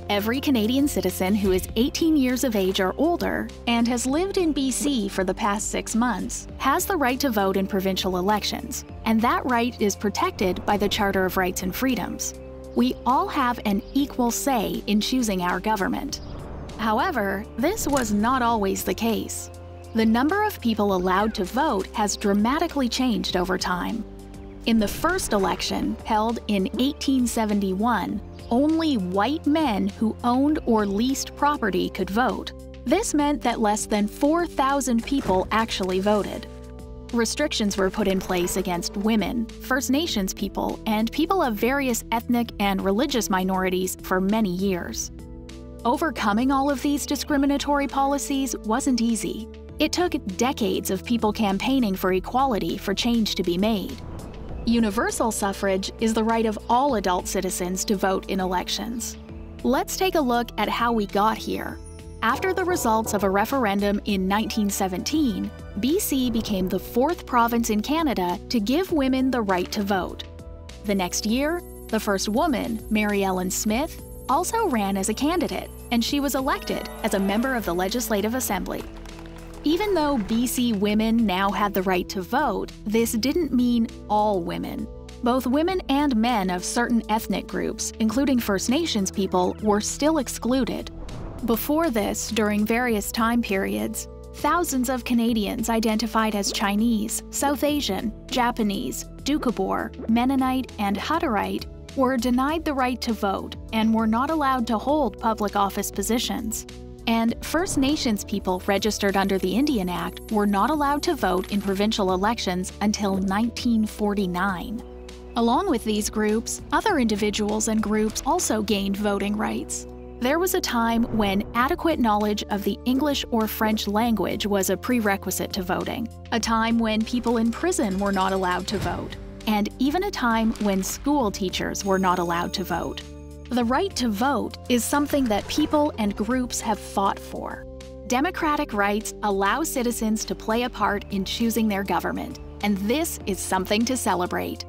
Every Canadian citizen who is 18 years of age or older and has lived in BC for the past 6 months has the right to vote in provincial elections, and that right is protected by the Charter of Rights and Freedoms. We all have an equal say in choosing our government. However, this was not always the case. The number of people allowed to vote has dramatically changed over time. In the first election, held in 1871, only white men who owned or leased property could vote. This meant that less than 4,000 people actually voted. Restrictions were put in place against women, First Nations people, and people of various ethnic and religious minorities for many years. Overcoming all of these discriminatory policies wasn't easy. It took decades of people campaigning for equality for change to be made. Universal suffrage is the right of all adult citizens to vote in elections. Let's take a look at how we got here. After the results of a referendum in 1917, BC became the 4th province in Canada to give women the right to vote. The next year, the first woman, Mary Ellen Smith, also ran as a candidate, and she was elected as a member of the Legislative Assembly. Even though BC women now had the right to vote, this didn't mean all women. Both women and men of certain ethnic groups, including First Nations people, were still excluded. Before this, during various time periods, thousands of Canadians identified as Chinese, South Asian, Japanese, Doukhobor, Mennonite, and Hutterite were denied the right to vote and were not allowed to hold public office positions. And First Nations people registered under the Indian Act were not allowed to vote in provincial elections until 1949. Along with these groups, other individuals and groups also gained voting rights. There was a time when adequate knowledge of the English or French language was a prerequisite to voting, a time when people in prison were not allowed to vote, and even a time when school teachers were not allowed to vote. The right to vote is something that people and groups have fought for. Democratic rights allow citizens to play a part in choosing their government, and this is something to celebrate.